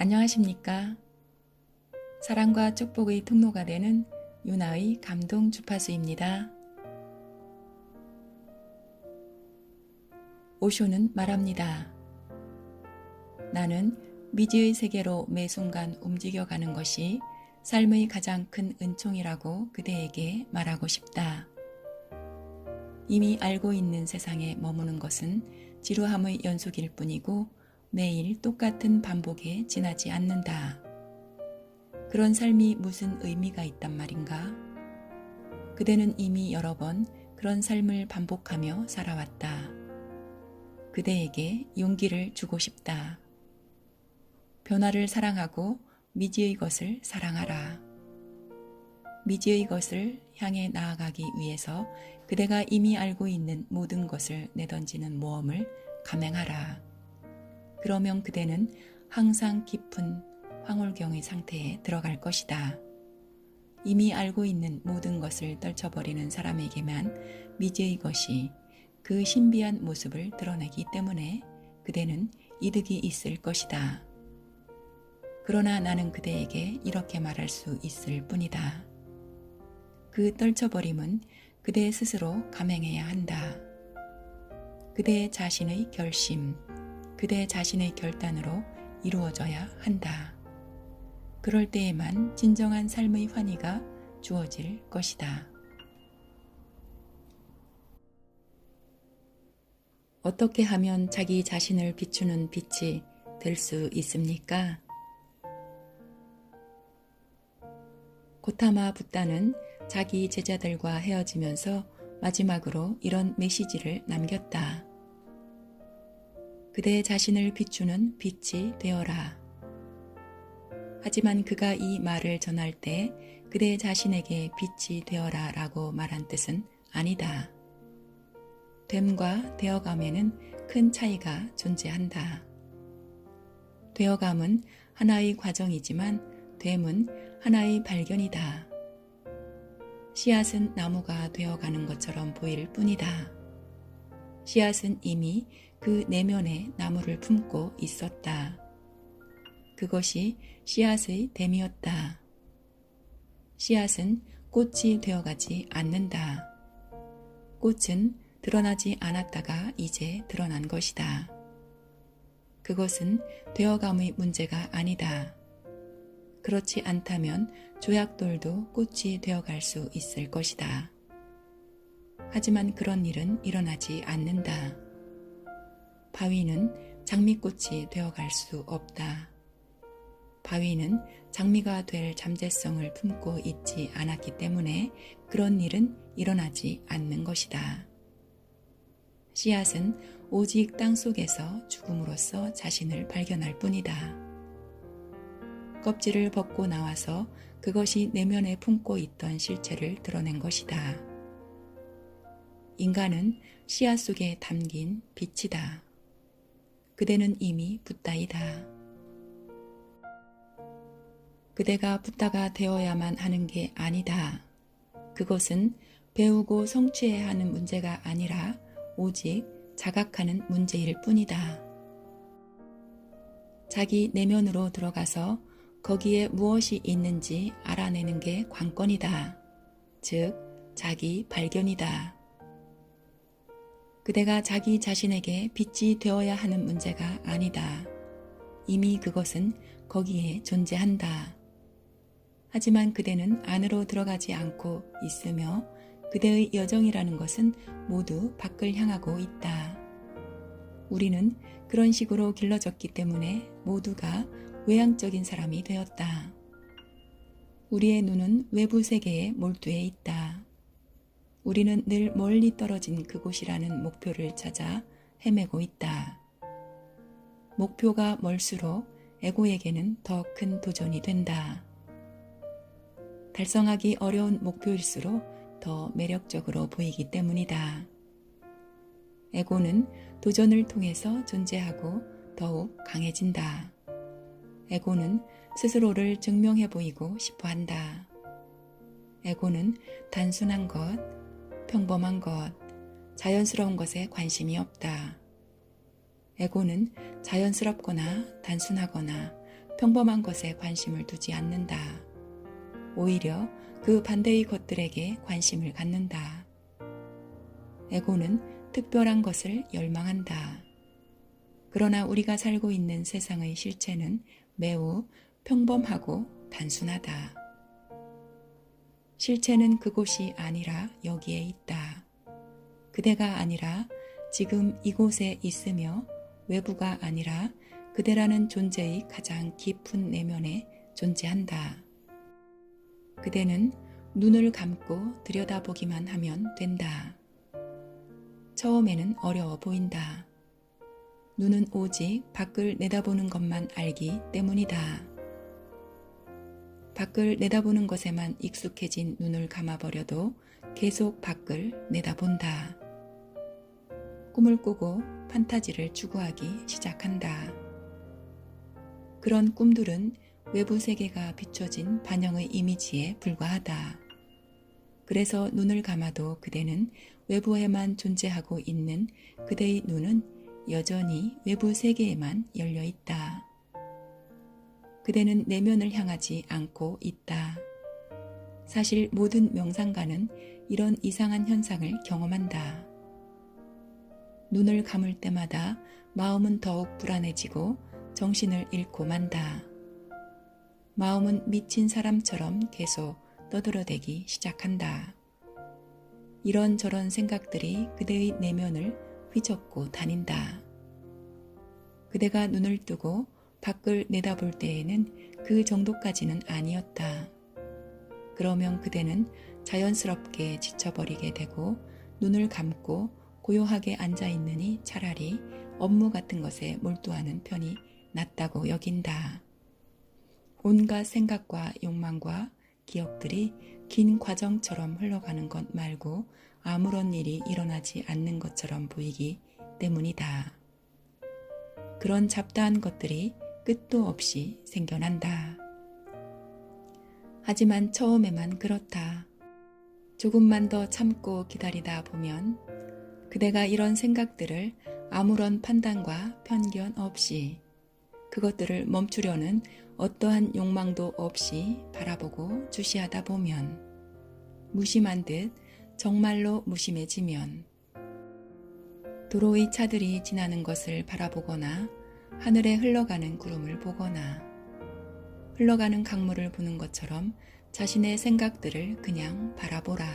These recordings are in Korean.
안녕하십니까? 사랑과 축복의 통로가 되는 유나의 감동 주파수입니다. 오쇼는 말합니다. 나는 미지의 세계로 매 순간 움직여가는 것이 삶의 가장 큰 은총이라고 그대에게 말하고 싶다. 이미 알고 있는 세상에 머무는 것은 지루함의 연속일 뿐이고 매일 똑같은 반복에 지나지 않는다. 그런 삶이 무슨 의미가 있단 말인가? 그대는 이미 여러 번 그런 삶을 반복하며 살아왔다. 그대에게 용기를 주고 싶다. 변화를 사랑하고 미지의 것을 사랑하라. 미지의 것을 향해 나아가기 위해서 그대가 이미 알고 있는 모든 것을 내던지는 모험을 감행하라. 그러면 그대는 항상 깊은 황홀경의 상태에 들어갈 것이다. 이미 알고 있는 모든 것을 떨쳐버리는 사람에게만 미지의 것이 그 신비한 모습을 드러내기 때문에 그대는 이득이 있을 것이다. 그러나 나는 그대에게 이렇게 말할 수 있을 뿐이다. 그 떨쳐버림은 그대 스스로 감행해야 한다. 그대 자신의 결심, 그대 자신의 결단으로 이루어져야 한다. 그럴 때에만 진정한 삶의 환희가 주어질 것이다. 어떻게 하면 자기 자신을 비추는 빛이 될 수 있습니까? 고타마 붓다는 자기 제자들과 헤어지면서 마지막으로 이런 메시지를 남겼다. 그대 자신을 비추는 빛이 되어라. 하지만 그가 이 말을 전할 때 그대 자신에게 빛이 되어라 라고 말한 뜻은 아니다. 됨과 되어감에는 큰 차이가 존재한다. 되어감은 하나의 과정이지만 됨은 하나의 발견이다. 씨앗은 나무가 되어가는 것처럼 보일 뿐이다. 씨앗은 이미 그 내면에 나무를 품고 있었다. 그것이 씨앗의 됨이었다. 씨앗은 꽃이 되어가지 않는다. 꽃은 드러나지 않았다가 이제 드러난 것이다. 그것은 되어감의 문제가 아니다. 그렇지 않다면 조약돌도 꽃이 되어갈 수 있을 것이다. 하지만 그런 일은 일어나지 않는다. 바위는 장미꽃이 되어갈 수 없다. 바위는 장미가 될 잠재성을 품고 있지 않았기 때문에 그런 일은 일어나지 않는 것이다. 씨앗은 오직 땅 속에서 죽음으로써 자신을 발견할 뿐이다. 껍질을 벗고 나와서 그것이 내면에 품고 있던 실체를 드러낸 것이다. 인간은 씨앗 속에 담긴 빛이다. 그대는 이미 붓다이다. 그대가 붓다가 되어야만 하는 게 아니다. 그것은 배우고 성취해야 하는 문제가 아니라 오직 자각하는 문제일 뿐이다. 자기 내면으로 들어가서 거기에 무엇이 있는지 알아내는 게 관건이다. 즉, 자기 발견이다. 그대가 자기 자신에게 빛이 되어야 하는 문제가 아니다. 이미 그것은 거기에 존재한다. 하지만 그대는 안으로 들어가지 않고 있으며 그대의 여정이라는 것은 모두 밖을 향하고 있다. 우리는 그런 식으로 길러졌기 때문에 모두가 외향적인 사람이 되었다. 우리의 눈은 외부 세계에 몰두해 있다. 우리는 늘 멀리 떨어진 그곳이라는 목표를 찾아 헤매고 있다. 목표가 멀수록 에고에게는 더 큰 도전이 된다. 달성하기 어려운 목표일수록 더 매력적으로 보이기 때문이다. 에고는 도전을 통해서 존재하고 더욱 강해진다. 에고는 스스로를 증명해 보이고 싶어 한다. 에고는 단순한 것, 평범한 것, 자연스러운 것에 관심이 없다. 에고는 자연스럽거나 단순하거나 평범한 것에 관심을 두지 않는다. 오히려 그 반대의 것들에게 관심을 갖는다. 에고는 특별한 것을 열망한다. 그러나 우리가 살고 있는 세상의 실체는 매우 평범하고 단순하다. 실체는 그곳이 아니라 여기에 있다. 그대가 아니라 지금 이곳에 있으며 외부가 아니라 그대라는 존재의 가장 깊은 내면에 존재한다. 그대는 눈을 감고 들여다보기만 하면 된다. 처음에는 어려워 보인다. 눈은 오직 밖을 내다보는 것만 알기 때문이다. 밖을 내다보는 것에만 익숙해진 눈을 감아버려도 계속 밖을 내다본다. 꿈을 꾸고 판타지를 추구하기 시작한다. 그런 꿈들은 외부 세계가 비춰진 반영의 이미지에 불과하다. 그래서 눈을 감아도 그대는 외부에만 존재하고 있는 그대의 눈은 여전히 외부 세계에만 열려 있다. 그대는 내면을 향하지 않고 있다. 사실 모든 명상가는 이런 이상한 현상을 경험한다. 눈을 감을 때마다 마음은 더욱 불안해지고 정신을 잃고 만다. 마음은 미친 사람처럼 계속 떠들어대기 시작한다. 이런저런 생각들이 그대의 내면을 휘젓고 다닌다. 그대가 눈을 뜨고 밖을 내다볼 때에는 그 정도까지는 아니었다. 그러면 그대는 자연스럽게 지쳐버리게 되고 눈을 감고 고요하게 앉아있느니 차라리 업무 같은 것에 몰두하는 편이 낫다고 여긴다. 온갖 생각과 욕망과 기억들이 긴 과정처럼 흘러가는 것 말고 아무런 일이 일어나지 않는 것처럼 보이기 때문이다. 그런 잡다한 것들이 끝도 없이 생겨난다. 하지만 처음에만 그렇다. 조금만 더 참고 기다리다 보면 그대가 이런 생각들을 아무런 판단과 편견 없이 그것들을 멈추려는 어떠한 욕망도 없이 바라보고 주시하다 보면 무심한 듯 정말로 무심해지면 도로의 차들이 지나는 것을 바라보거나 하늘에 흘러가는 구름을 보거나 흘러가는 강물을 보는 것처럼 자신의 생각들을 그냥 바라보라.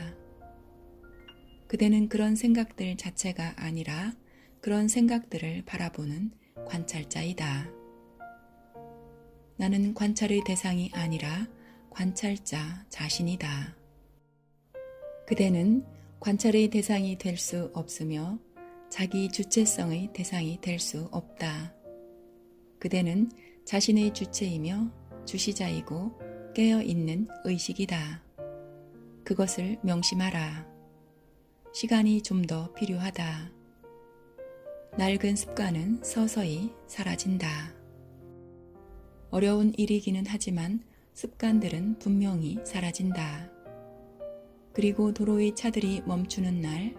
그대는 그런 생각들 자체가 아니라 그런 생각들을 바라보는 관찰자이다. 나는 관찰의 대상이 아니라 관찰자 자신이다. 그대는 관찰의 대상이 될 수 없으며 자기 주체성의 대상이 될 수 없다. 그대는 자신의 주체이며 주시자이고 깨어있는 의식이다. 그것을 명심하라. 시간이 좀 더 필요하다. 낡은 습관은 서서히 사라진다. 어려운 일이기는 하지만 습관들은 분명히 사라진다. 그리고 도로의 차들이 멈추는 날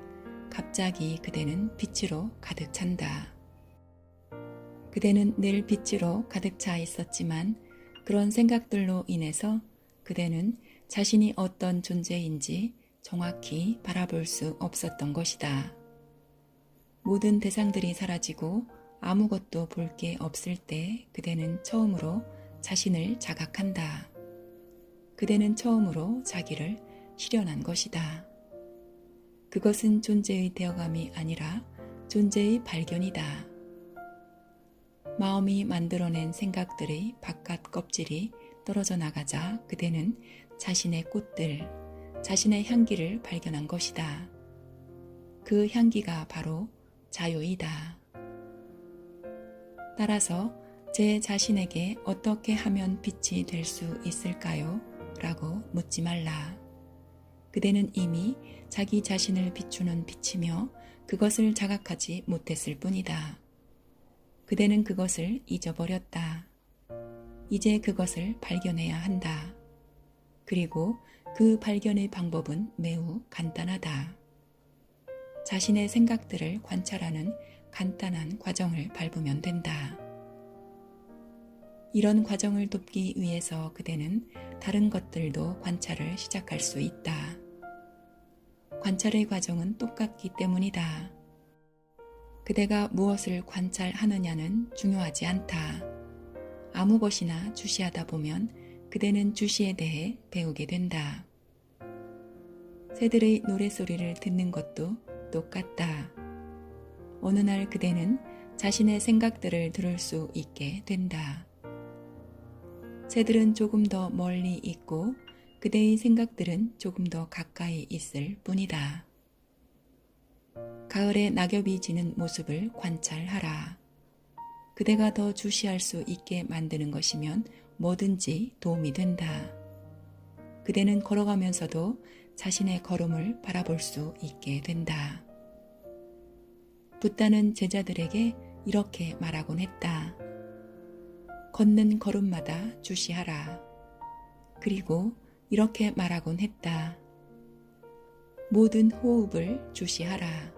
갑자기 그대는 빛으로 가득 찬다. 그대는 늘 빛으로 가득 차 있었지만 그런 생각들로 인해서 그대는 자신이 어떤 존재인지 정확히 바라볼 수 없었던 것이다. 모든 대상들이 사라지고 아무것도 볼 게 없을 때 그대는 처음으로 자신을 자각한다. 그대는 처음으로 자기를 실현한 것이다. 그것은 존재의 되어감이 아니라 존재의 발견이다. 마음이 만들어낸 생각들의 바깥 껍질이 떨어져 나가자 그대는 자신의 꽃들, 자신의 향기를 발견한 것이다. 그 향기가 바로 자유이다. 따라서 제 자신에게 어떻게 하면 빛이 될 수 있을까요? 라고 묻지 말라. 그대는 이미 자기 자신을 비추는 빛이며 그것을 자각하지 못했을 뿐이다. 그대는 그것을 잊어버렸다. 이제 그것을 발견해야 한다. 그리고 그 발견의 방법은 매우 간단하다. 자신의 생각들을 관찰하는 간단한 과정을 밟으면 된다. 이런 과정을 돕기 위해서 그대는 다른 것들도 관찰을 시작할 수 있다. 관찰의 과정은 똑같기 때문이다. 그대가 무엇을 관찰하느냐는 중요하지 않다. 아무 것이나 주시하다 보면 그대는 주시에 대해 배우게 된다. 새들의 노랫소리를 듣는 것도 똑같다. 어느 날 그대는 자신의 생각들을 들을 수 있게 된다. 새들은 조금 더 멀리 있고 그대의 생각들은 조금 더 가까이 있을 뿐이다. 가을에 낙엽이 지는 모습을 관찰하라. 그대가 더 주시할 수 있게 만드는 것이면 뭐든지 도움이 된다. 그대는 걸어가면서도 자신의 걸음을 바라볼 수 있게 된다. 붓다는 제자들에게 이렇게 말하곤 했다. 걷는 걸음마다 주시하라. 그리고 이렇게 말하곤 했다. 모든 호흡을 주시하라.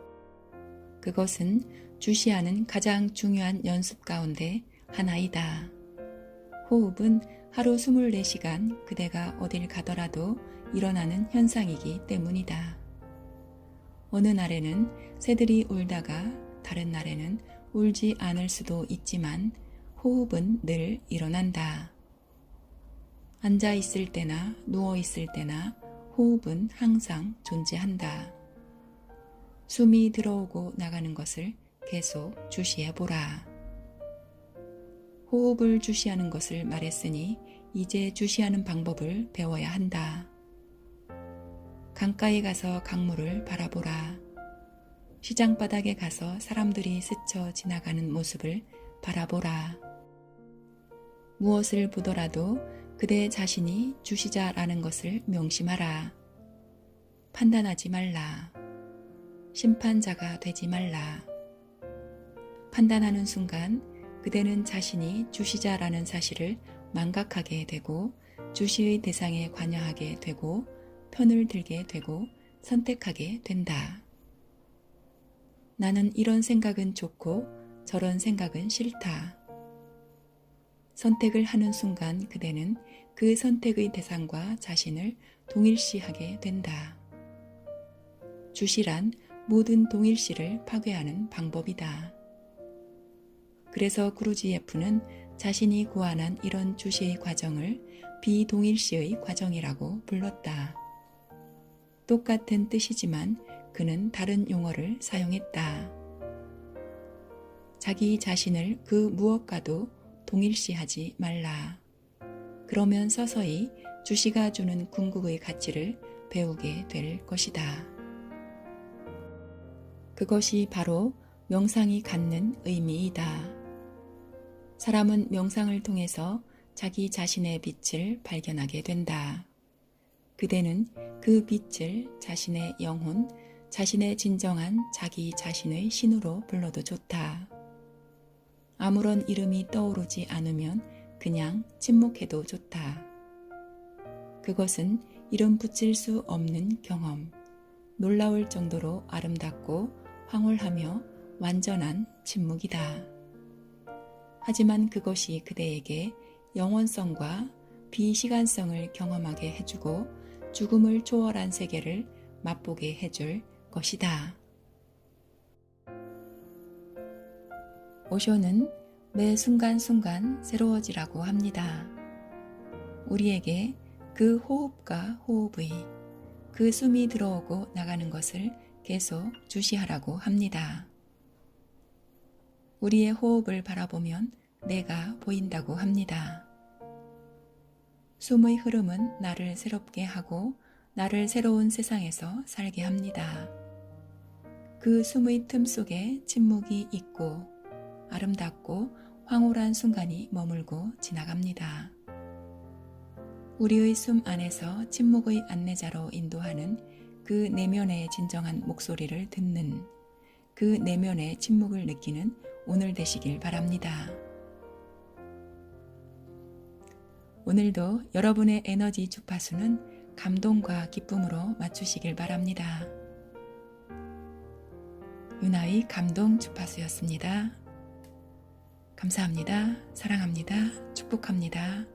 그것은 주시하는 가장 중요한 연습 가운데 하나이다. 호흡은 하루 24시간 그대가 어딜 가더라도 일어나는 현상이기 때문이다. 어느 날에는 새들이 울다가 다른 날에는 울지 않을 수도 있지만 호흡은 늘 일어난다. 앉아 있을 때나 누워 있을 때나 호흡은 항상 존재한다. 숨이 들어오고 나가는 것을 계속 주시해보라. 호흡을 주시하는 것을 말했으니 이제 주시하는 방법을 배워야 한다. 강가에 가서 강물을 바라보라. 시장 바닥에 가서 사람들이 스쳐 지나가는 모습을 바라보라. 무엇을 보더라도 그대 자신이 주시자라는 것을 명심하라. 판단하지 말라. 심판자가 되지 말라. 판단하는 순간 그대는 자신이 주시자라는 사실을 망각하게 되고 주시의 대상에 관여하게 되고 편을 들게 되고 선택하게 된다. 나는 이런 생각은 좋고 저런 생각은 싫다. 선택을 하는 순간 그대는 그 선택의 대상과 자신을 동일시하게 된다. 주시란 모든 동일시를 파괴하는 방법이다. 그래서 구루지예프는 자신이 고안한 이런 주시의 과정을 비동일시의 과정이라고 불렀다. 똑같은 뜻이지만 그는 다른 용어를 사용했다. 자기 자신을 그 무엇과도 동일시하지 말라. 그러면 서서히 주시가 주는 궁극의 가치를 배우게 될 것이다. 그것이 바로 명상이 갖는 의미이다. 사람은 명상을 통해서 자기 자신의 빛을 발견하게 된다. 그대는 그 빛을 자신의 영혼, 자신의 진정한 자기 자신의 신으로 불러도 좋다. 아무런 이름이 떠오르지 않으면 그냥 침묵해도 좋다. 그것은 이름 붙일 수 없는 경험, 놀라울 정도로 아름답고 황홀하며 완전한 침묵이다. 하지만 그것이 그대에게 영원성과 비시간성을 경험하게 해주고 죽음을 초월한 세계를 맛보게 해줄 것이다. 오쇼는 매 순간순간 새로워지라고 합니다. 우리에게 그 호흡과 호흡의 그 숨이 들어오고 나가는 것을 계속 주시하라고 합니다. 우리의 호흡을 바라보면 내가 보인다고 합니다. 숨의 흐름은 나를 새롭게 하고 나를 새로운 세상에서 살게 합니다. 그 숨의 틈 속에 침묵이 있고 아름답고 황홀한 순간이 머물고 지나갑니다. 우리의 숨 안에서 침묵의 안내자로 인도하는 그 내면의 진정한 목소리를 듣는 그 내면의 침묵을 느끼는 오늘 되시길 바랍니다. 오늘도 여러분의 에너지 주파수는 감동과 기쁨으로 맞추시길 바랍니다. 유나의 감동 주파수였습니다. 감사합니다. 사랑합니다. 축복합니다.